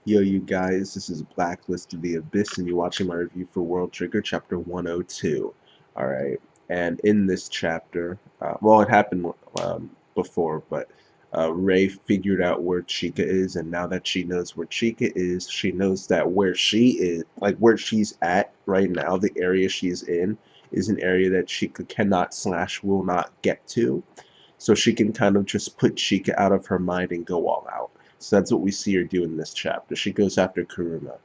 Yo, you guys, this is Blacklist of the Abyss, and you're watching my review for World Trigger, Chapter 102. Alright, and in this chapter, well, it happened before, but Ray figured out where Chica is, and now that she knows where Chica is, she knows that where she is, like where she's at right now, the area she's in, is an area that Chica cannot slash will not get to. So she can kind of just put Chica out of her mind and go all out. So that's what we see her do in this chapter. She goes after Kuruma.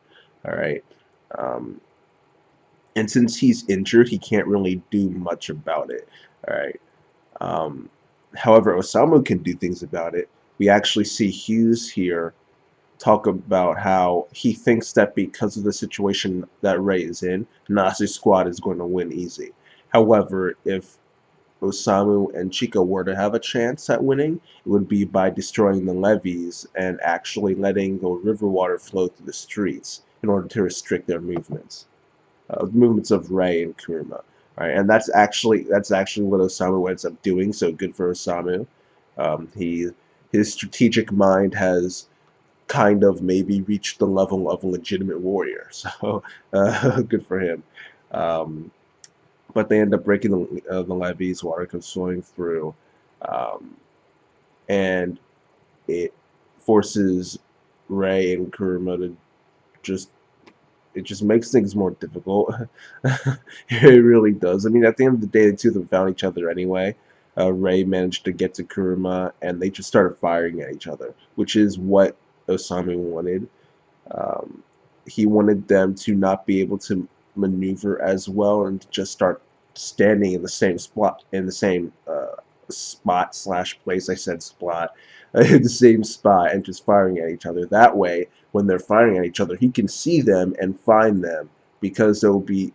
Alright. Um, and since he's injured, he can't really do much about it. Alright. Um, However, Osamu can do things about it. We actually see Hughes here talk about how he thinks that because of the situation that Ray is in, Nasu's squad is going to win easy. However, if Osamu and Chica were to have a chance at winning, it would be by destroying the levees and actually letting the river water flow through the streets in order to restrict their movements of Rei and Kuruma. Right, and that's actually what Osamu ends up doing. So good for Osamu. He his strategic mind has kind of maybe reached the level of a legitimate warrior. So good for him. Um, but they end up breaking the levees. Water comes flowing through, um, and it forces Ray and Kuruma to just it just makes things more difficult. It really does. I mean, at the end of the day, the two of them found each other anyway. Ray managed to get to Kuruma, and they just started firing at each other, which is what Osamu wanted. Um, he wanted them to not be able to maneuver as well and to just start standing in the same spot in the same spot slash place. I said spot in the same spot and just firing at each other. That way, when they're firing at each other, he can see them and find them because there will be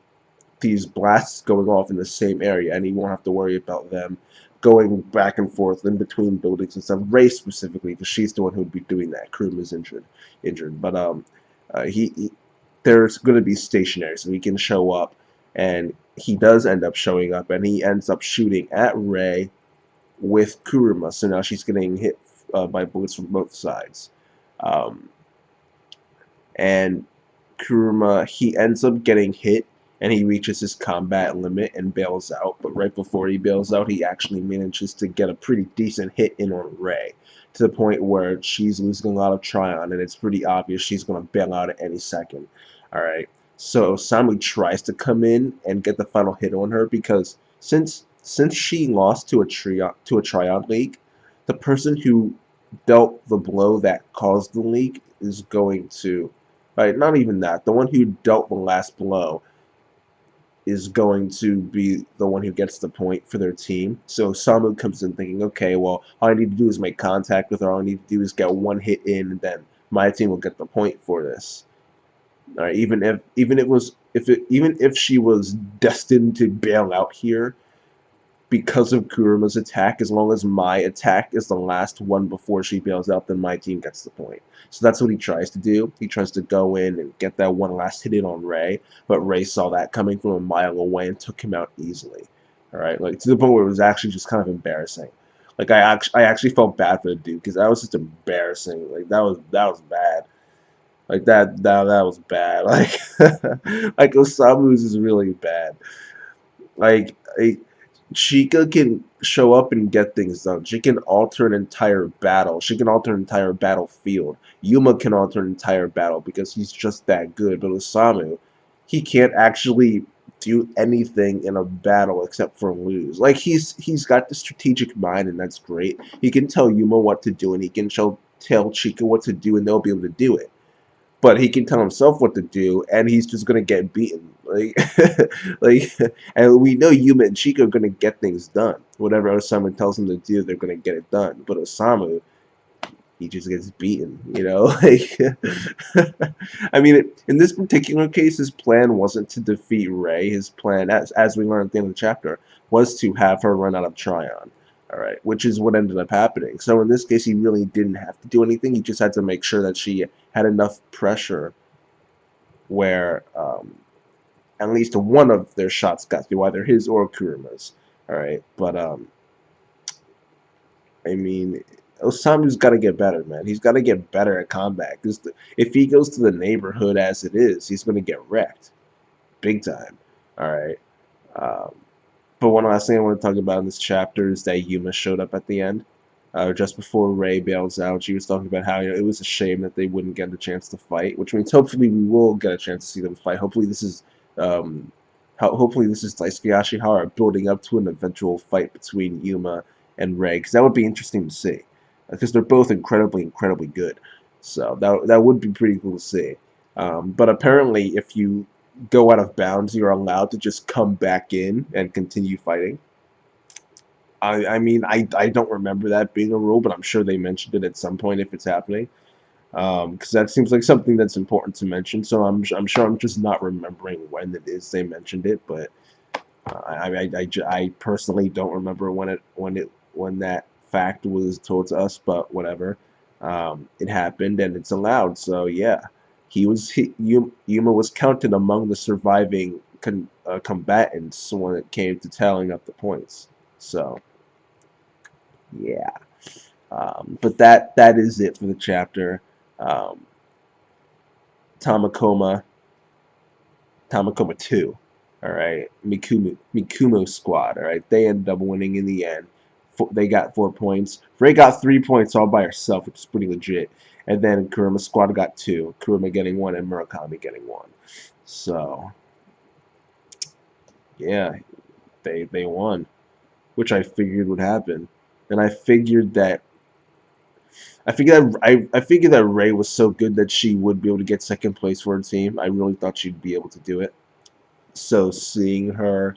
these blasts going off in the same area, and he won't have to worry about them going back and forth in between buildings and stuff. Ray specifically, because she's the one who would be doing that. Krum is injured, but he there's going to be stationary, so he can show up, and he does end up showing up, and he ends up shooting at Ray with Kuruma. So now she's getting hit by bullets from both sides, um, and Kuruma, he ends up getting hit and he reaches his combat limit and bails out. But right before he bails out, he actually manages to get a pretty decent hit in on Ray to the point where she's losing a lot of Tryon, and it's pretty obvious she's going to bail out at any second. All right. So Samu tries to come in and get the final hit on her because since she lost to a Tryon leak, the person who dealt the blow that caused the leak is going to right, not even that. The one who dealt the last blow is going to be the one who gets the point for their team. So Samu comes in thinking, okay, well, all I need to do is make contact with her. All I need to do is get one hit in, and then my team will get the point for this. All right, even if she was destined to bail out here, because of Kuruma's attack, as long as my attack is the last one before she bails out, then my team gets the point. So that's what he tries to do. He tries to go in and get that one last hit in on Ray, but Ray saw that coming from a mile away and took him out easily. All right, like to the point where it was actually just kind of embarrassing. Like I actually felt bad for the dude because that was just embarrassing. Like that was bad. Like that was bad. Like like Osamu's is really bad. Like Chica can show up and get things done. She can alter an entire battle. She can alter an entire battlefield. Yuma can alter an entire battle because he's just that good. But Osamu, he can't actually do anything in a battle except for lose. Like he's got the strategic mind, and that's great. He can tell Yuma what to do, and he can tell Chica what to do, and they'll be able to do it, but he can tell himself what to do, and he's just gonna get beaten. Like, like, and we know Yuma and Chica are gonna get things done. Whatever Osamu tells them to do, they're gonna get it done. But Osamu, he just gets beaten. You know, like, I mean, in this particular case, his plan wasn't to defeat Ray. His plan, as we learned at the end of the chapter, was to have her run out of Tryon. All right, which is what ended up happening. So in this case, he really didn't have to do anything. He just had to make sure that she had enough pressure where at least one of their shots got through, either his or Kuruma's. All right, but I mean, Osamu's got to get better, man. He's got to get better at combat. Because if he goes to the neighborhood as it is, he's going to get wrecked. Big time. Alright. Um, but one last thing I want to talk about in this chapter is that Yuma showed up at the end. Just before Ray bails out, she was talking about how it was a shame that they wouldn't get a chance to fight, which means hopefully we will get a chance to see them fight. Hopefully this is um, hopefully this is Daisuke Ashihara building up to an eventual fight between Yuma and Ray, because that would be interesting to see, because they're both incredibly good. So that would be pretty cool to see. But apparently, if you go out of bounds, you're allowed to just come back in and continue fighting. I mean, I don't remember that being a rule, but I'm sure they mentioned it at some point if it's happening. Because that seems like something that's important to mention. So I'm sure I'm just not remembering when it is they mentioned it, but I personally don't remember when that fact was told to us. But whatever, it happened and it's allowed. So yeah, Yuma was counted among the surviving combatants when it came to tallying up the points. So yeah. But that is it for the chapter. Um, Tamakoma, Tamakoma 2. All right, Mikumo squad. All right, they ended up winning in the end. They got 4 points. Ray got 3 points all by herself, which is pretty legit. And then Kuruma squad got 2. Kuruma getting 1 and Murakami getting 1. So yeah, they won, which I figured would happen, and I figured that Ray was so good that she would be able to get second place for her team. I really thought she'd be able to do it. So seeing her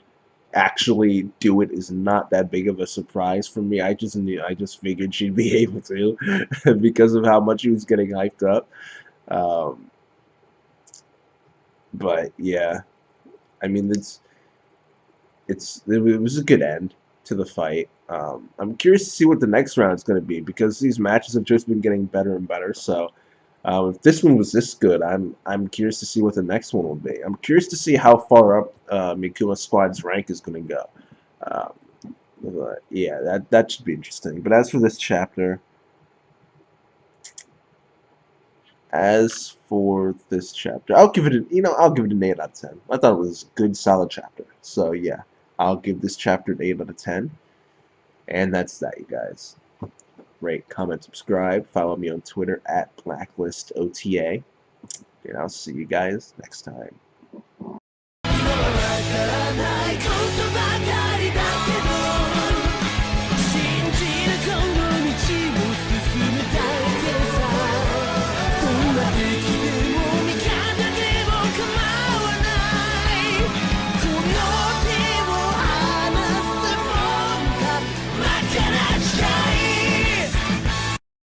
actually do it is not that big of a surprise for me. I just figured she'd be able to because of how much she was getting hyped up. Um, but yeah, I mean it was a good end to the fight. I'm curious to see what the next round is going to be because these matches have just been getting better and better. So if this one was this good, I'm curious to see what the next one will be. I'm curious to see how far up Mikuma Squad's rank is going to go. Um, but yeah, that should be interesting. But as for this chapter, I'll give it an 8 out of 10. I thought it was a good, solid chapter. So yeah, I'll give this chapter an 8 out of 10. And that's that, you guys. Rate, comment, subscribe. Follow me on Twitter at BlacklistOTA. And I'll see you guys next time.